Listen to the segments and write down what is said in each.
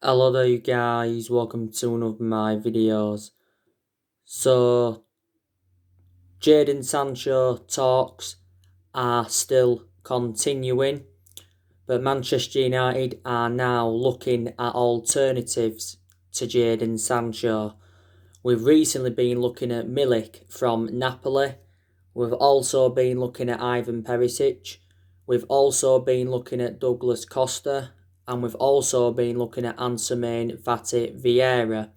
Hello there you guys, welcome to one of my videos. So, Jadon Sancho talks are still continuing, but Manchester United are now looking at alternatives to Jadon Sancho. We've recently been looking at Milik from Napoli. We've also been looking at Ivan Perisic. We've also been looking at Douglas Costa. And we've also been looking at Anselme Fati Vieira.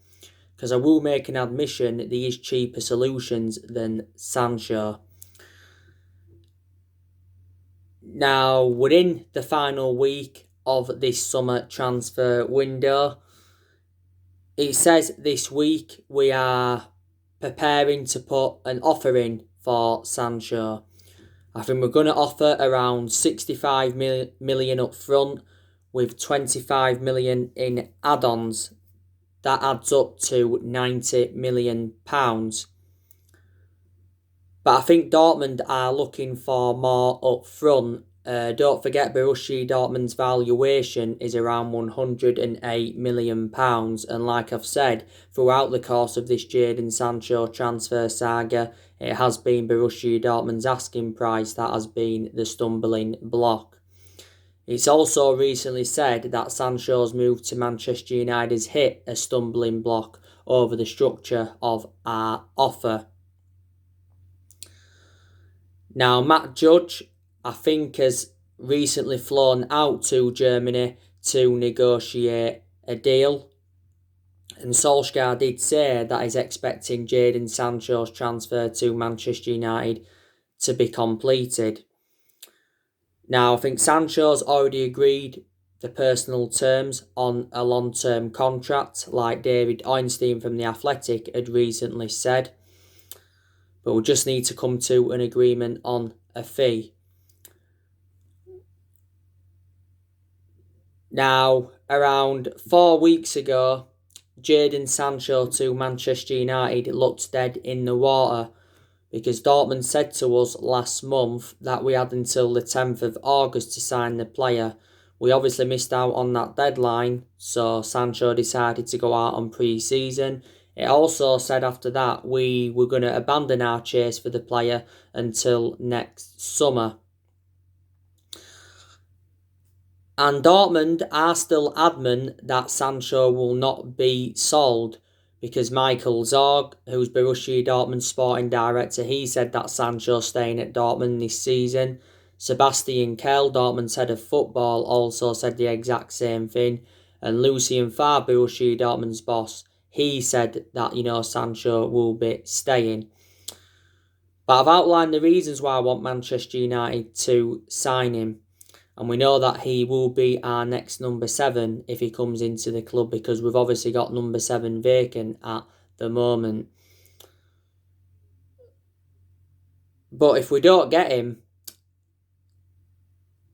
Because I will make an admission that these cheaper solutions than Sancho. Now, we're in the final week of this summer transfer window. It says this week we are preparing to put an offer in for Sancho. I think we're going to offer around 65 million up front with 25 million in add-ons. That adds up to 90 million pounds. But I think Dortmund are looking for more up front. Don't forget Borussia Dortmund's valuation is around 108 million pounds, and like I've said, throughout the course of this Jadon Sancho transfer saga, it has been Borussia Dortmund's asking price that has been the stumbling block. It's also recently said that Sancho's move to Manchester United has hit a stumbling block over the structure of our offer. Now, Matt Judge, I think, has recently flown out to Germany to negotiate a deal. And Solsjaer did say that he's expecting Jadon Sancho's transfer to Manchester United to be completed. Now, I think Sancho's already agreed the personal terms on a long-term contract, like David Ornstein from The Athletic had recently said. But we'll just need to come to an agreement on a fee. Now, around 4 weeks ago, Jadon Sancho to Manchester United looked dead in the water because Dortmund said to us last month that we had until the 10th of August to sign the player. We obviously missed out on that deadline, so Sancho decided to go out on pre-season. It also said after that we were going to abandon our chase for the player until next summer. And Dortmund are still adamant that Sancho will not be sold because Michael Zorg, who's Borussia Dortmund's sporting director, he said that Sancho's staying at Dortmund this season. Sebastian Kehl, Dortmund's head of football, also said the exact same thing. And Lucien Favre, Borussia Dortmund's boss, he said that, Sancho will be staying. But I've outlined the reasons why I want Manchester United to sign him. And we know that he will be our next number 7 if he comes into the club, because we've obviously got number 7 vacant at the moment. But if we don't get him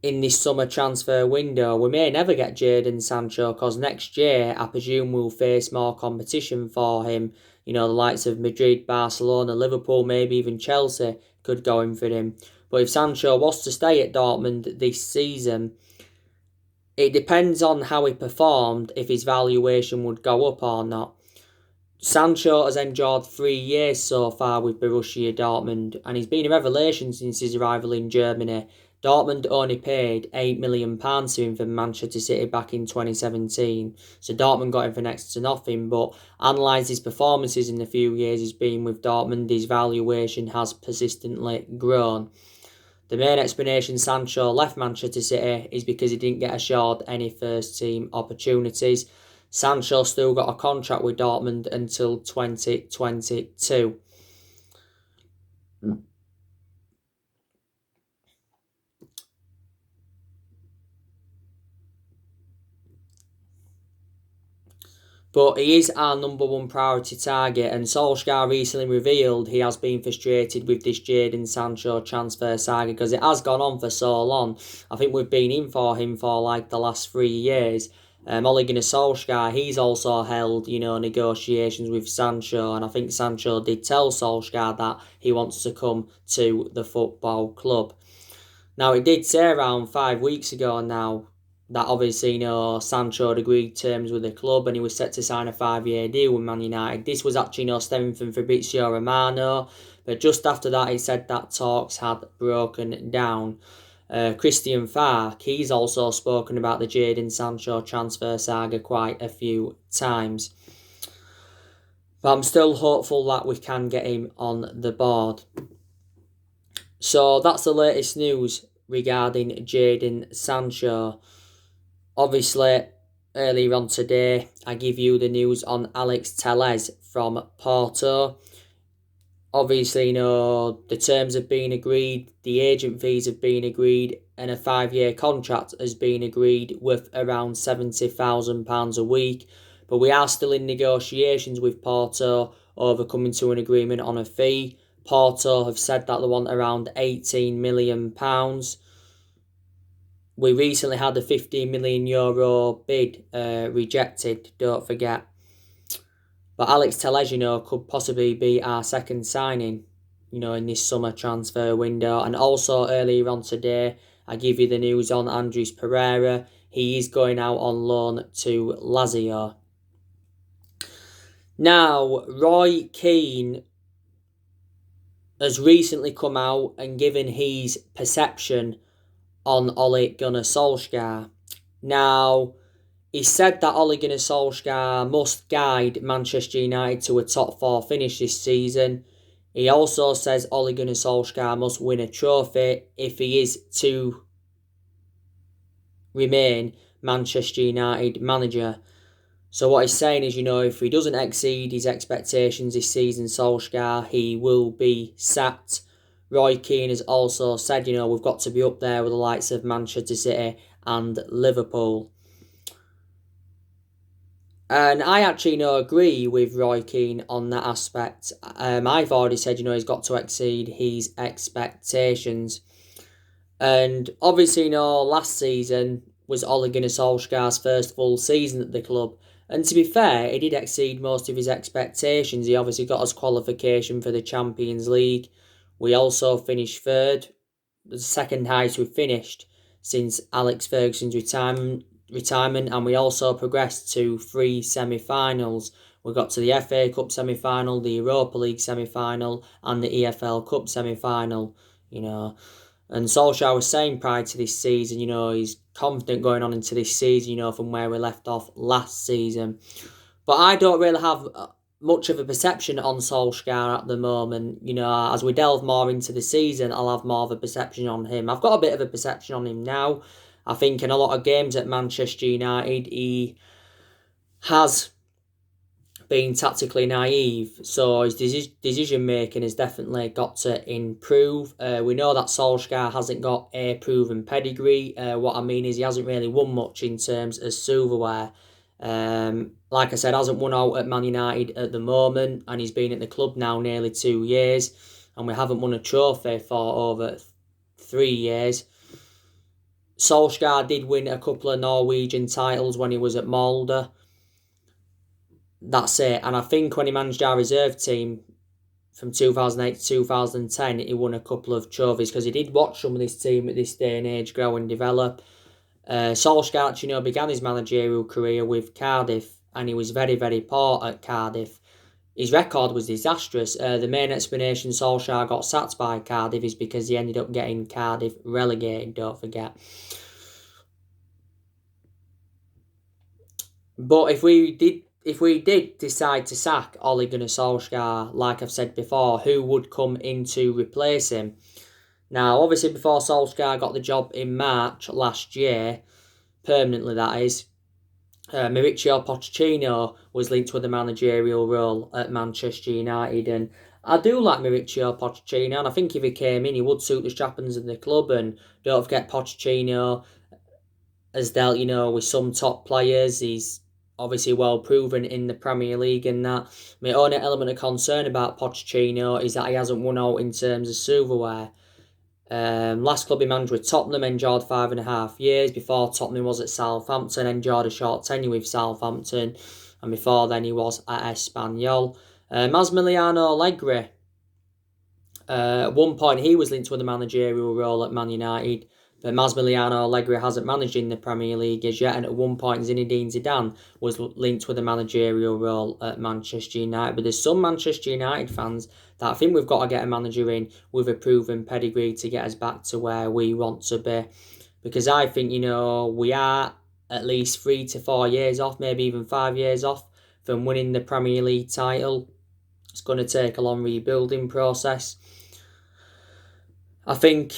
in this summer transfer window, we may never get Jadon Sancho, because next year I presume we'll face more competition for him. The likes of Madrid, Barcelona, Liverpool, maybe even Chelsea could go in for him. But if Sancho was to stay at Dortmund this season, it depends on how he performed if his valuation would go up or not. Sancho has endured 3 years so far with Borussia Dortmund, and he's been a revelation since his arrival in Germany. Dortmund only paid £8 million to him from Manchester City back in 2017, so Dortmund got him for next to nothing. But analyse his performances in the few years he's been with Dortmund, his valuation has persistently grown. The main explanation Sancho left Manchester City is because he didn't get assured any first-team opportunities. Sancho still got a contract with Dortmund until 2022. But he is our number 1 priority target, and Solsjaer recently revealed he has been frustrated with this Jadon Sancho transfer saga because it has gone on for so long. I think we've been in for him for like the last 3 years. Ole Gunnar Solskjaer, he's also held, negotiations with Sancho, and I think Sancho did tell Solskjaer that he wants to come to the football club. Now, it did say around 5 weeks ago now that obviously, Sancho had agreed terms with the club and he was set to sign a 5-year deal with Man United. This was actually, stemming from Fabrizio Romano, but just after that, it said that talks had broken down. Christian Falk, he's also spoken about the Jadon Sancho transfer saga quite a few times. But I'm still hopeful that we can get him on the board. So that's the latest news regarding Jadon Sancho. Obviously, earlier on today, I give you the news on Alex Telles from Porto. Obviously, the terms have been agreed, the agent fees have been agreed, and a 5-year contract has been agreed with around £70,000 a week. But we are still in negotiations with Porto over coming to an agreement on a fee. Porto have said that they want around £18 million. We recently had a €15 million bid rejected, don't forget. But Alex Telles, could possibly be our second signing, in this summer transfer window. And also earlier on today, I give you the news on Andres Pereira. He is going out on loan to Lazio. Now, Roy Keane has recently come out and given his perception on Ole Gunnar Solsjaer. Now, he said that Ole Gunnar Solsjaer must guide Manchester United to a top 4 finish this season. He also says Ole Gunnar Solsjaer must win a trophy if he is to remain Manchester United manager. So what he's saying is, if he doesn't exceed his expectations this season, Solskjaer, he will be sacked. Roy Keane has also said, we've got to be up there with the likes of Manchester City and Liverpool. And I actually agree with Roy Keane on that aspect. I've already said, he's got to exceed his expectations. And obviously, last season was Ole Gunnar Solskjaer's first full season at the club. And to be fair, he did exceed most of his expectations. He obviously got us qualification for the Champions League. We also finished third, the second highest we've finished since Alex Ferguson's retirement, and we also progressed to 3 semi-finals. We got to the FA Cup semi-final, the Europa League semi-final, and the EFL Cup semi-final, And Solskjaer was saying prior to this season, he's confident going on into this season, from where we left off last season. But I don't really have much of a perception on Solskjaer at the moment. As we delve more into the season, I'll have more of a perception on him. I've got a bit of a perception on him now. I think in a lot of games at Manchester United, he has been tactically naive, so his decision making has definitely got to improve. We know that Solskjaer hasn't got a proven pedigree. What I mean is he hasn't really won much in terms of silverware. Like I said, hasn't won out at Man United at the moment, and he's been at the club now nearly 2 years, and we haven't won a trophy for over 3 years. Solskjaer did win a couple of Norwegian titles when he was at Molde. That's it. And I think when he managed our reserve team from 2008 to 2010, he won a couple of trophies because he did watch some of this team at this day and age grow and develop. Solskjaer actually, began his managerial career with Cardiff, and he was very, very poor at Cardiff. His record was disastrous. The main explanation Solskjaer got sacked by Cardiff is because he ended up getting Cardiff relegated, don't forget. But if we did decide to sack Ole Gunnar Solskjaer, like I've said before, who would come in to replace him? Now, obviously, before Solskjaer got the job in March last year, permanently that is, Mauricio Pochettino was linked with a managerial role at Manchester United, and I do like Mauricio Pochettino, and I think if he came in, he would suit the strappings of the club. And don't forget, Pochettino has dealt, with some top players. He's obviously well proven in the Premier League, and that. My only element of concern about Pochettino is that he hasn't won out in terms of silverware. Last club he managed with Tottenham, endured 5.5 years. Before Tottenham was at Southampton, endured a short tenure with Southampton, and before then he was at Espanyol. Massimiliano Allegri, at one point he was linked with a managerial role at Man United, But Massimiliano Allegri hasn't managed in the Premier League as yet, and at one point Zinedine Zidane was linked with a managerial role at Manchester United. But there's some Manchester United fans that I think we've got to get a manager in with a proven pedigree to get us back to where we want to be. Because I think, we are at least 3 to 4 years off, maybe even 5 years off from winning the Premier League title. It's going to take a long rebuilding process. I think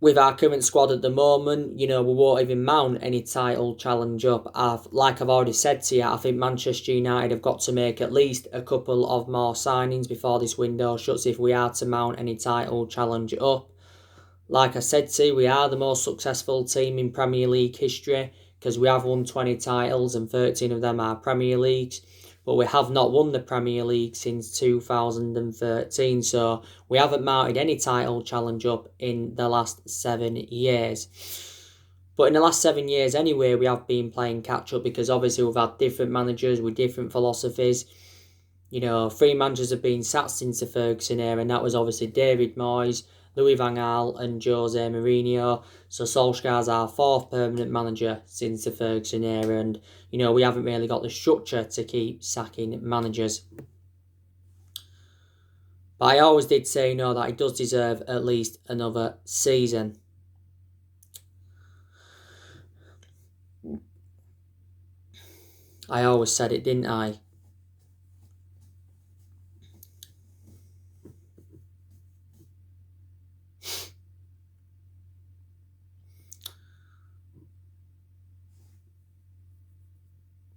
with our current squad at the moment, we won't even mount any title challenge up. Like I've already said to you, I think Manchester United have got to make at least a couple of more signings before this window shuts if we are to mount any title challenge up. Like I said to you, we are the most successful team in Premier League history because we have won 20 titles and 13 of them are Premier Leagues. But we have not won the Premier League since 2013, so we haven't mounted any title challenge up in the last 7 years. But in the last 7 years anyway, we have been playing catch-up because obviously we've had different managers with different philosophies. 3 managers have been sacked since the Ferguson era, and that was obviously David Moyes, Louis van Gaal and Jose Mourinho. So Solskjaer's our 4th permanent manager since the Ferguson era, and we haven't really got the structure to keep sacking managers. But I always did say, that he does deserve at least another season. I always said it, didn't I?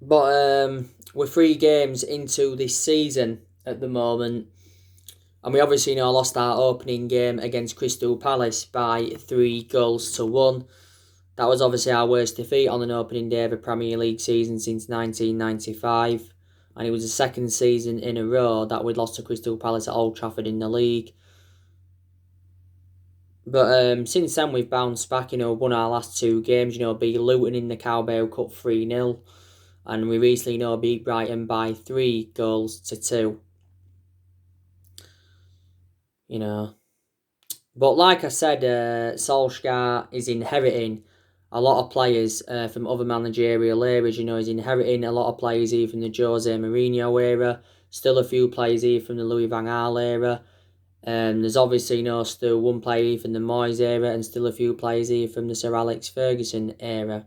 But we're 3 games into this season at the moment. And we obviously lost our opening game against Crystal Palace by 3-1. That was obviously our worst defeat on an opening day of a Premier League season since 1995. And it was the 2nd season in a row that we'd lost to Crystal Palace at Old Trafford in the league. But since then we've bounced back, won our last 2 games, beat Luton in the Carabao Cup 3-0. And we recently, beat Brighton by 3-2. But like I said, Solskjaer is inheriting a lot of players from other managerial eras. He's inheriting a lot of players here from the Jose Mourinho era. Still a few players here from the Louis van Gaal era. There's obviously still 1 player here from the Moyes era and still a few players here from the Sir Alex Ferguson era.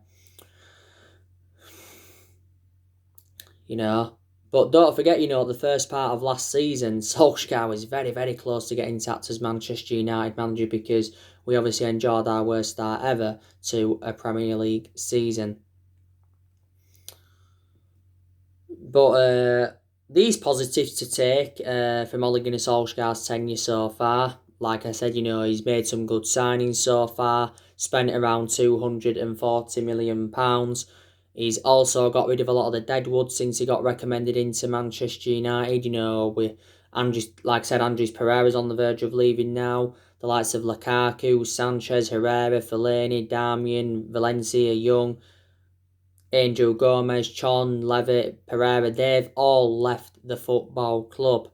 But don't forget, the first part of last season, Solskjaer was very, very close to getting sacked as Manchester United manager because we obviously enjoyed our worst start ever to a Premier League season. But these positives to take from Ole Gunnar Solskjaer's tenure so far. Like I said, he's made some good signings so far, spent around £240 million. He's also got rid of a lot of the deadwood since he got recommended into Manchester United. With Andres Pereira's on the verge of leaving now. The likes of Lukaku, Sanchez, Herrera, Fellaini, Darmian, Valencia, Young, Angel Gomez, Chon, Levitt, Pereira, they've all left the football club.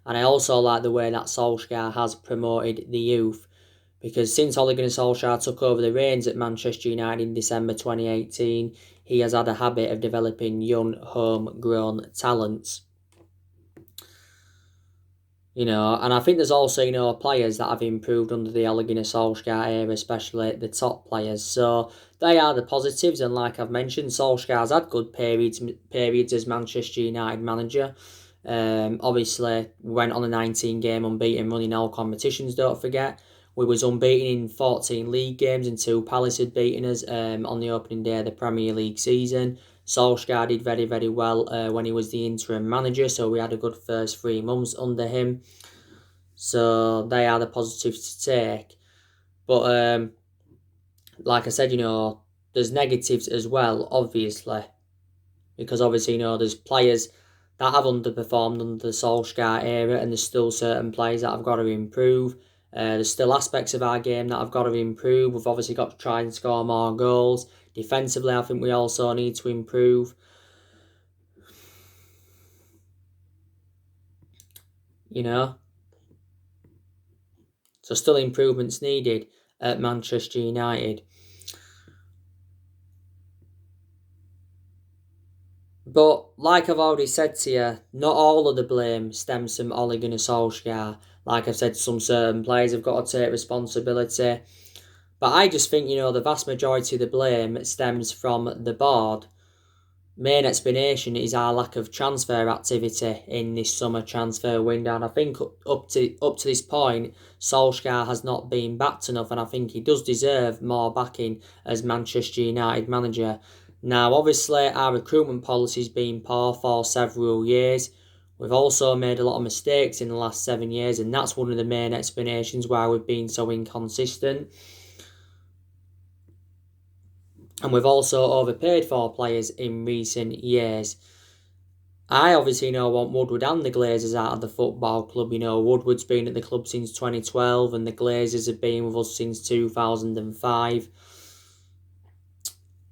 And I also like the way that Solskjaer has promoted the youth. Because since Ole Gunnar Solskjaer took over the reins at Manchester United in December 2018, he has had a habit of developing young, homegrown talents. And I think there's also, players that have improved under the Ole Gunnar Solskjaer era, especially the top players. So they are the positives, and like I've mentioned, Solskjaer's had good periods as Manchester United manager. Obviously, we went on a 19-game unbeaten run in all competitions, don't forget. We was unbeaten in 14 league games until Palace had beaten us on the opening day of the Premier League season. Solskjaer did very, very well when he was the interim manager, so we had a good first 3 months under him. So they are the positives to take. But like I said, there's negatives as well, obviously. Because obviously, there's players that have underperformed under the Solskjaer era, and there's still certain players that have got to improve. There's still aspects of our game that have got to improve. We've obviously got to try and score more goals. Defensively, I think we also need to improve. So still improvements needed at Manchester United. But like I've already said to you, not all of the blame stems from Ole Gunnar Solskjaer. Like I've said, some certain players have got to take responsibility. But I just think, the vast majority of the blame stems from the board. Main explanation is our lack of transfer activity in this summer transfer window, and I think up to this point, Solskjaer has not been backed enough, and I think he does deserve more backing as Manchester United manager. Now, obviously, our recruitment policy has been poor for several years. We've also made a lot of mistakes in the last 7 years, and that's one of the main explanations why we've been so inconsistent. And we've also overpaid for players in recent years. I obviously want Woodward and the Glazers out of the football club. Woodward's been at the club since 2012 and the Glazers have been with us since 2005.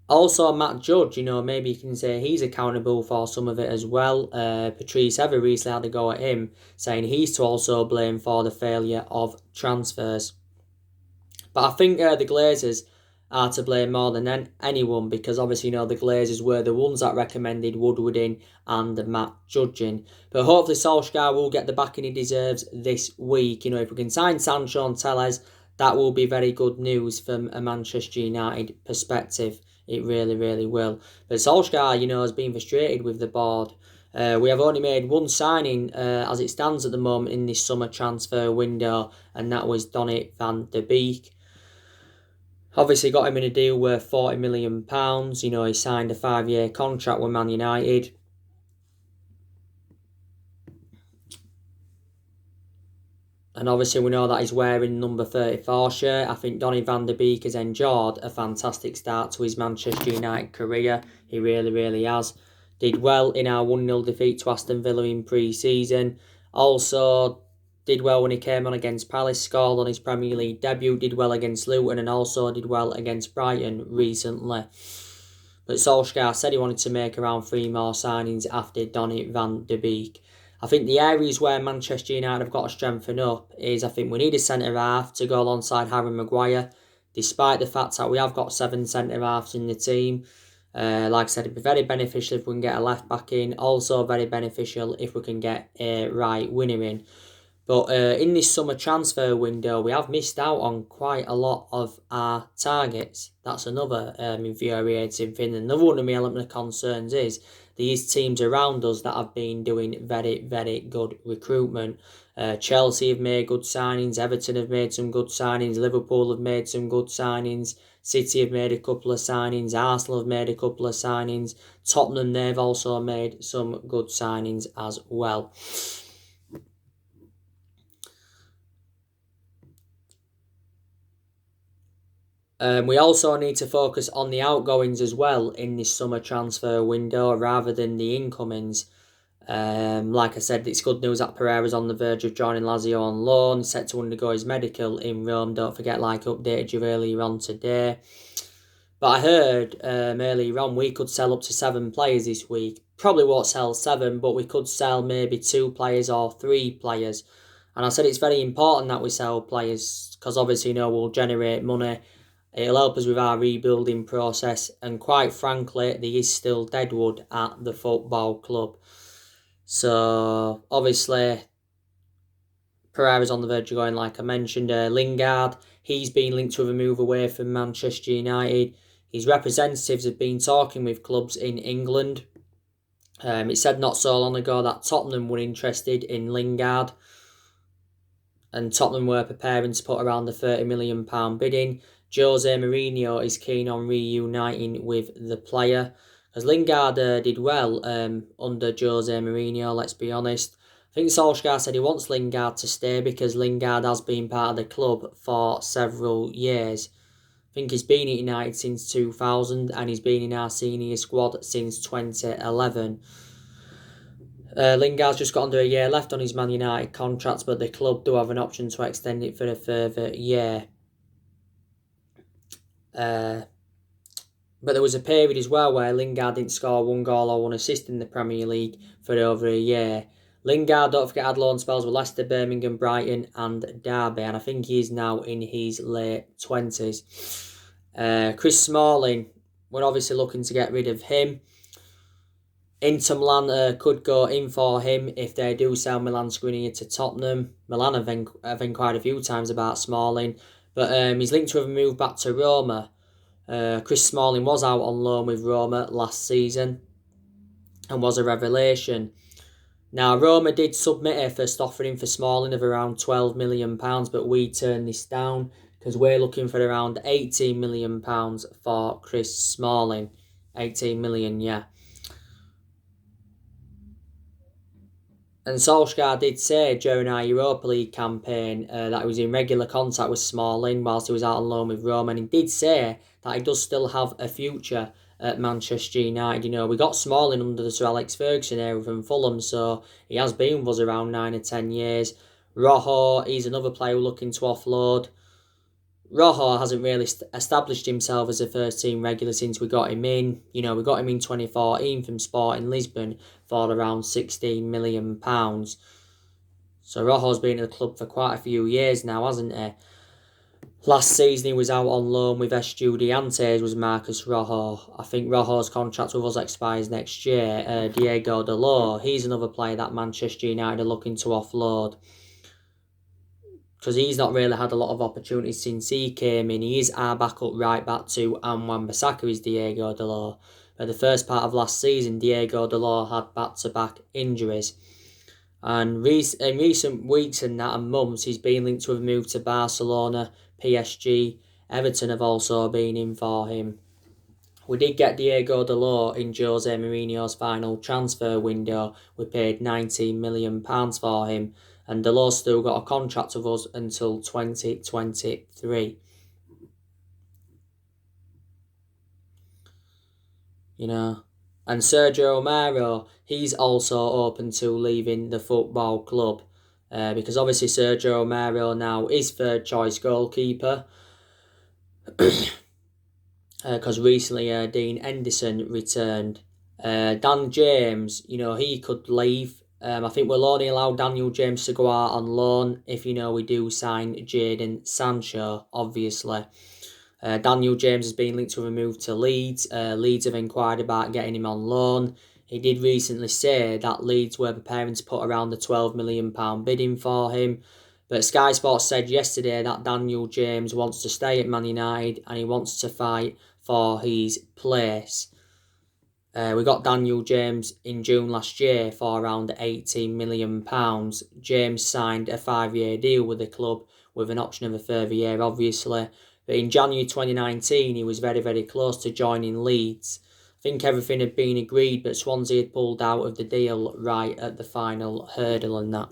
Also, Matt Judge, maybe you can say he's accountable for some of it as well. Patrice Ever recently had a go at him, saying he's to also blame for the failure of transfers. But I think the Glazers are to blame more than anyone, because obviously, the Glazers were the ones that recommended Woodward in and Matt Judge in. But hopefully Solskjaer will get the backing he deserves this week. If we can sign Sancho and Telles, that will be very good news from a Manchester United perspective. It really, really will. But Solskjaer, has been frustrated with the board. We have only made one signing as it stands at the moment in this summer transfer window, and that was Donny van de Beek. Obviously got him in a deal worth £40 million. He signed a 5-year contract with Man United. And obviously we know that he's wearing number 34 shirt. I think Donny van de Beek has enjoyed a fantastic start to his Manchester United career. He really, really has. Did well in our 1-0 defeat to Aston Villa in pre-season. Also did well when he came on against Palace, scored on his Premier League debut, did well against Luton and also did well against Brighton recently. But Solskjaer said he wanted to make around 3 more signings after Donny van de Beek. I think the areas where Manchester United have got to strengthen up is I think we need a centre-half to go alongside Harry Maguire, despite the fact that we have got 7 centre-halves in the team. Like I said, it'd be very beneficial if we can get a left-back in. Also very beneficial if we can get a right winger in. But in this summer transfer window, we have missed out on quite a lot of our targets. That's another infuriating thing. Another one of my element of concerns is these teams around us that have been doing very, very good recruitment. Chelsea have made good signings. Everton have made some good signings. Liverpool have made some good signings. City have made a couple of signings. Arsenal have made a couple of signings. Tottenham, they've also made some good signings as well. We also need to focus on the outgoings as well in this summer transfer window rather than the incomings. Like I said, it's good news that Pereira's on the verge of joining Lazio on loan. He's set to undergo his medical in Rome. Don't forget, like I updated you earlier on today. But I heard earlier on we could sell up to 7 players this week. Probably won't sell 7, but we could sell maybe 2 players or 3 players. And I said it's very important that we sell players because obviously, we'll generate money. It'll help us with our rebuilding process, and quite frankly, there is still deadwood at the football club. So, obviously, Pereira's on the verge of going, like I mentioned. Lingard, he's been linked with a move away from Manchester United. His representatives have been talking with clubs in England. It said not so long ago that Tottenham were interested in Lingard, and Tottenham were preparing to put around the £30 million bidding. Jose Mourinho is keen on reuniting with the player. As Lingard did well under Jose Mourinho, let's be honest. I think Solskjaer said he wants Lingard to stay because Lingard has been part of the club for several years. I think he's been at United since 2000 and he's been in our senior squad since 2011. Lingard's just got under a year left on his Man United contract, but the club do have an option to extend it for a further year. But there was a period as well where Lingard didn't score 1 goal or 1 assist in the Premier League for over a year. Lingard, don't forget, had loan spells with Leicester, Birmingham, Brighton and Derby, and I think he's now in his late 20s. Chris Smalling, we're obviously looking to get rid of him. Inter Milan could go in for him if they do sell Milan Skriniar to Tottenham. Milan have inquired a few times about Smalling, but he's linked with a move back to Roma. Chris Smalling was out on loan with Roma last season and was a revelation. Now, Roma did submit a first offering for Smalling of around £12 million, but we turned this down because we're looking for around £18 million for Chris Smalling. 18 million, yeah. And Solsjaer did say during our Europa League campaign that he was in regular contact with Smalling whilst he was out on loan with Roma, and he did say that he does still have a future at Manchester United. You know, we got Smalling under the Sir Alex Ferguson era from Fulham, so he has been with us around 9 or 10 years. Rojo, he's another player we're looking to offload. Rojo hasn't really established himself as a first-team regular since we got him in. You know, we got him in 2014 from Sporting Lisbon for around £16 million. So Rojo's been at the club for quite a few years now, hasn't he? Last season he was out on loan with Estudiantes, was Marcus Rojo. I think Rojo's contract with us expires next year. Diego Dalot, he's another player that Manchester United are looking to offload, because he's not really had a lot of opportunities since he came in. He is our backup right back to Wan-Bissaka is Diego Dalot. But the first part of last season, Diego Dalot had back-to-back injuries. And in recent weeks and months, he's been linked with a move to Barcelona, PSG. Everton have also been in for him. We did get Diego Dalot in Jose Mourinho's final transfer window. We paid £19 million for him, and Dalot's still got a contract with us until 2023. You know, and Sergio Romero, he's also open to leaving the football club, because obviously Sergio Romero now is third choice goalkeeper. Because recently Dean Henderson returned. Dan James, you know, he could leave. I think we'll only allow Daniel James to go out on loan if, you know, we do sign Jadon Sancho, obviously. Daniel James has been linked to a move to Leeds. Leeds have inquired about getting him on loan. He did recently say that Leeds were preparing to put around the £12 million bidding for him. But Sky Sports said yesterday that Daniel James wants to stay at Man United and he wants to fight for his place. We got Daniel James in June last year for around £18 million. James signed a 5-year deal with the club with an option of a further year, obviously. But in January 2019, he was very, very close to joining Leeds. I think everything had been agreed, but Swansea had pulled out of the deal right at the final hurdle and that.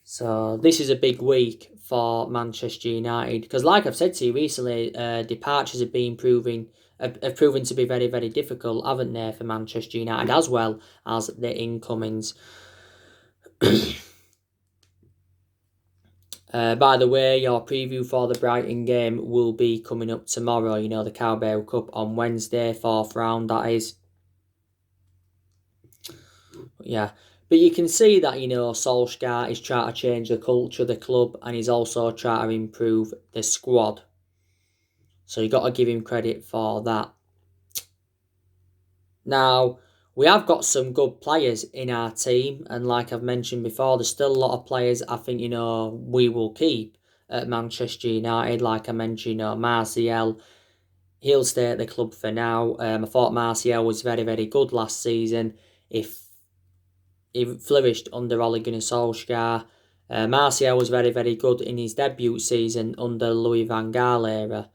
So this is a big week for Manchester United, because like I've said to you recently, departures have proven to be very, very difficult, haven't they, for Manchester United, as well as the incomings. By the way, your preview for the Brighton game will be coming up tomorrow. You know, the Carabao Cup on Wednesday, 4th round, that is. Yeah. But you can see that, you know, Solskjaer is trying to change the culture of the club, and he's also trying to improve the squad. So you got to give him credit for that. Now, we have got some good players in our team, and like I've mentioned before, there's still a lot of players I think, you know, we will keep at Manchester United. Like I mentioned, you know, Martial, he'll stay at the club for now. I thought Martial was very, very good last season. He flourished under Ole Gunnar Solskjaer. Martial was very, very good in his debut season under Louis van Gaal era.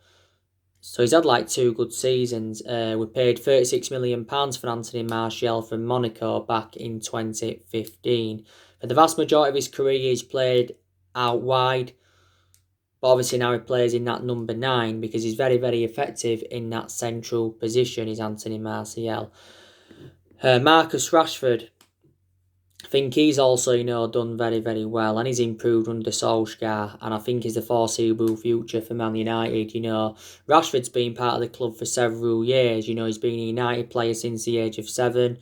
So he's had like 2 good seasons. We paid £36 million for Anthony Martial from Monaco back in 2015. For the vast majority of his career, he's played out wide. But obviously now he plays in that number 9 because he's very, very effective in that central position, is Anthony Martial. Marcus Rashford, I think he's also, you know, done very, very well, and he's improved under Solskjaer, and I think he's the foreseeable future for Man United. You know, Rashford's been part of the club for several years. You know, he's been a United player since the age of 7,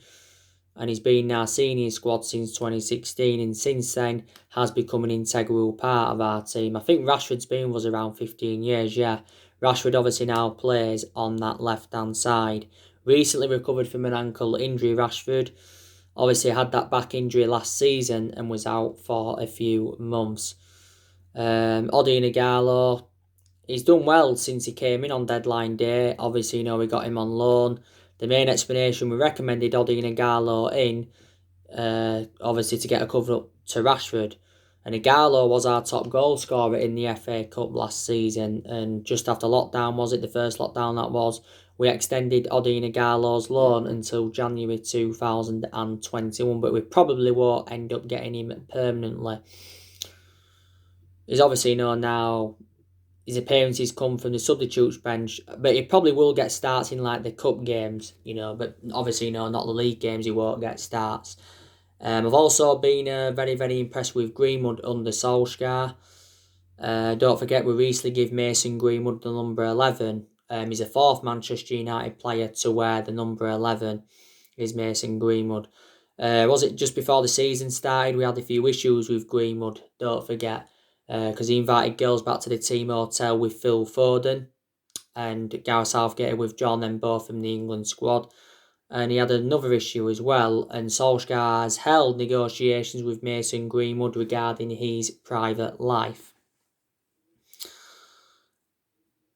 and he's been in our senior squad since 2016, and since then has become an integral part of our team. I think Rashford's been with us around 15 years, yeah. Rashford obviously now plays on that left-hand side. Recently recovered from an ankle injury, Rashford. Obviously had that back injury last season and was out for a few months. Odi Nagalo, he's done well since he came in on deadline day. Obviously, we got him on loan. The main explanation, we recommended Odi Nagalo in, obviously to get a cover up to Rashford. And Igalo was our top goal scorer in the FA Cup last season. And just after lockdown, was it the first lockdown that was, we extended Odi Igalo's loan until January 2021. But we probably won't end up getting him permanently. He's obviously now his appearances come from the substitutes bench, but he probably will get starts in like the cup games, but obviously not the league games, he won't get starts. I've also been very, very impressed with Greenwood under Solsjaer. Don't forget, we recently gave Mason Greenwood the number 11. He's a fourth Manchester United player to wear the number 11, is Mason Greenwood. Was it just before the season started? We had a few issues with Greenwood, don't forget, because he invited girls back to the team hotel with Phil Foden, and Gareth Southgate had withdrawn them both from the England squad. And he had another issue as well, and Solskjaer has held negotiations with Mason Greenwood regarding his private life.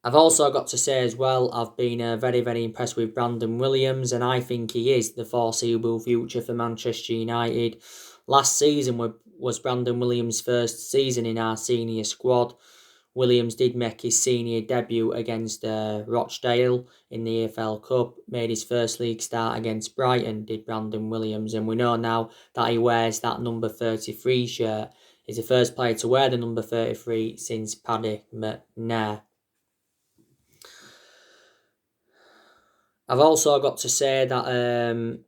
I've also got to say as well, I've been very, very impressed with Brandon Williams, and I think he is the foreseeable future for Manchester United. Last season was Brandon Williams' first season in our senior squad. Williams did make his senior debut against Rochdale in the EFL Cup, made his first league start against Brighton, did Brandon Williams, and we know now that he wears that number 33 shirt. He's the first player to wear the number 33 since Paddy McNair. I've also got to say that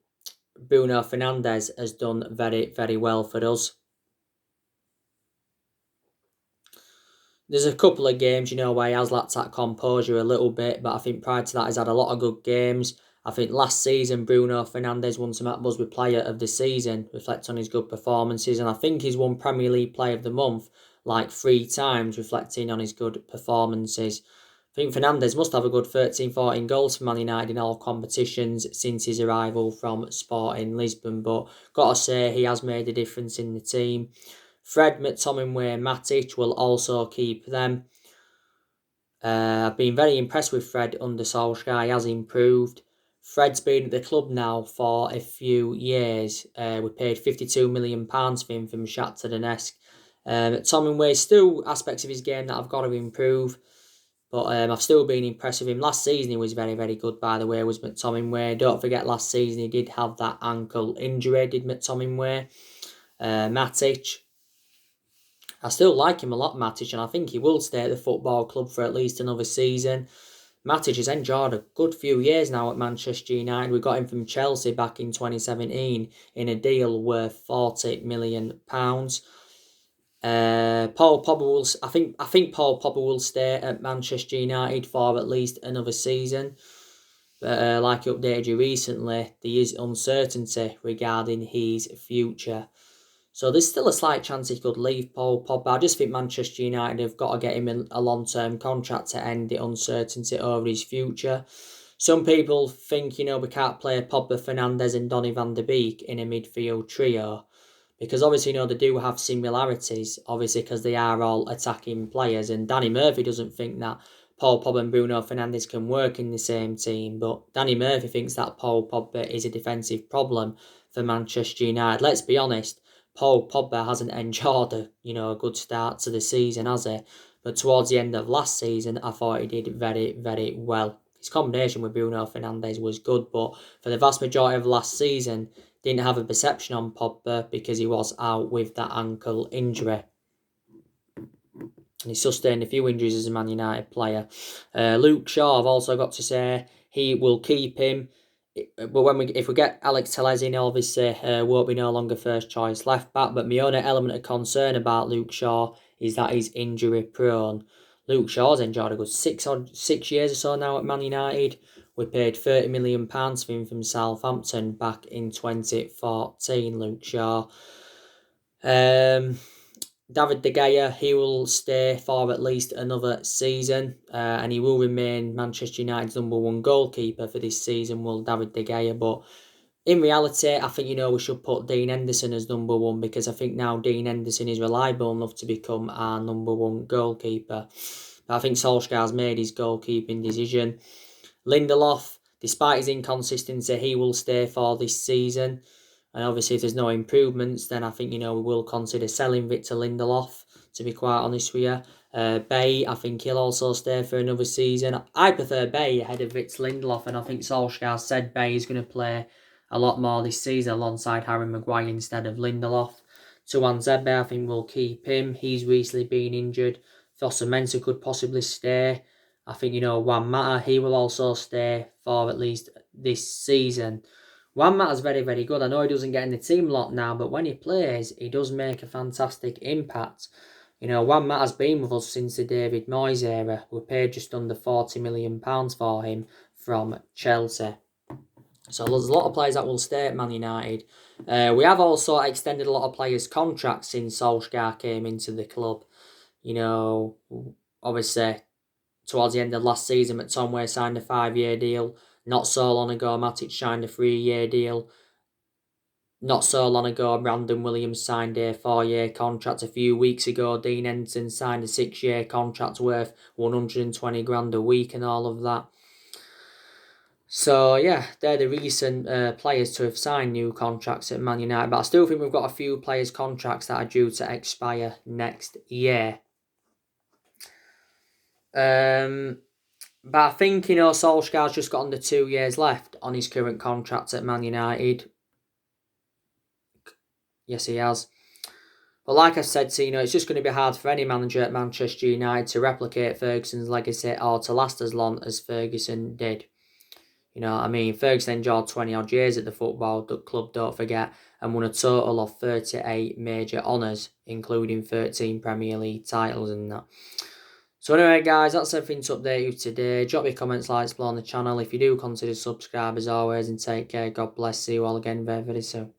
Bruno Fernandes has done very, very well for us. There's a couple of games, where he has lacked that composure a little bit, but I think prior to that he's had a lot of good games. I think last season Bruno Fernandes won some Busby Player of the Season, reflecting on his good performances, and I think he's won Premier League Player of the Month like 3 times, reflecting on his good performances. I think Fernandes must have a good 13-14 goals for Man United in all competitions since his arrival from Sporting Lisbon, but got to say he has made a difference in the team. Fred, McTominay, Matic will also keep them. I've been very impressed with Fred under Solskjaer. He has improved. Fred's been at the club now for a few years. We paid £52 million for him from Shakhtar Donetsk. McTominay, still aspects of his game that I've got to improve, but I've still been impressed with him. Last season he was very, very good, by the way, was McTominay. Don't forget, last season he did have that ankle injury, did McTominay. Matic, I still like him a lot, Matic, and I think he will stay at the football club for at least another season. Matic has enjoyed a good few years now at Manchester United. We got him from Chelsea back in 2017 in a deal worth £40 million. Paul Pogba will. I think Paul Pogba will stay at Manchester United for at least another season. But like I updated you recently, there is uncertainty regarding his future. So there's still a slight chance he could leave Paul Pogba. I just think Manchester United have got to get him a long-term contract to end the uncertainty over his future. Some people think, we can't play Pogba, Fernandes and Donny van de Beek in a midfield trio, because obviously, they do have similarities, obviously, because they are all attacking players, and Danny Murphy doesn't think that Paul Pogba and Bruno Fernandes can work in the same team, but Danny Murphy thinks that Paul Pogba is a defensive problem for Manchester United. Let's be honest, Paul Pogba hasn't enjoyed a good start to the season, has he? But towards the end of last season, I thought he did very, very well. His combination with Bruno Fernandes was good, but for the vast majority of last season, didn't have a perception on Pogba because he was out with that ankle injury. And he sustained a few injuries as a Man United player. Luke Shaw, I've also got to say, he will keep him. But if we get Alex Telles in, obviously won't be no longer first choice left back. But my only element of concern about Luke Shaw is that he's injury prone. Luke Shaw's enjoyed a good 6 years or so now at Man United. We paid £30 million for him from Southampton back in 2014, Luke Shaw. David De Gea, he will stay for at least another season, and he will remain Manchester United's #1 goalkeeper for this season, will David De Gea. But in reality, I think, we should put Dean Henderson as #1, because I think now Dean Henderson is reliable enough to become our #1 goalkeeper. But I think Solskjaer's made his goalkeeping decision. Lindelof, despite his inconsistency, he will stay for this season. And obviously, if there's no improvements, then I think, we will consider selling Victor Lindelof, to be quite honest with you. Bay, I think he'll also stay for another season. I prefer Bay ahead of Victor Lindelof, and I think Solskjaer said Bay is going to play a lot more this season alongside Harry Maguire instead of Lindelof. Tuanzebe, I think we'll keep him. He's recently been injured. Fosu-Mensah could possibly stay. I think, Juan Mata, he will also stay for at least this season. Juan Mata's very, very good. I know he doesn't get in the team a lot now, but when he plays, he does make a fantastic impact. Juan Mata's been with us since the David Moyes era. We paid just under £40 million for him from Chelsea. So there's a lot of players that will stay at Man United. We have also extended a lot of players' contracts since Solskjaer came into the club. Obviously, towards the end of last season, McTominay signed a 5-year deal. Not so long ago, Matic signed a 3-year deal. Not so long ago, Brandon Williams signed a 4-year contract. A few weeks ago, Dean Henderson signed a 6-year contract worth 120 grand a week and all of that. So, yeah, they're the recent players to have signed new contracts at Man United. But I still think we've got a few players' contracts that are due to expire next year. But I think, Solskjaer's just got under 2 years left on his current contract at Man United. Yes, he has. But like I said, it's just going to be hard for any manager at Manchester United to replicate Ferguson's legacy or to last as long as Ferguson did. Ferguson enjoyed 20-odd years at the football club, don't forget, and won a total of 38 major honours, including 13 Premier League titles and that. So anyway, guys, that's everything to update you today. Drop your comments, like, explore on the channel. If you do, consider subscribe as always, and take care. God bless. See you all again very, very soon.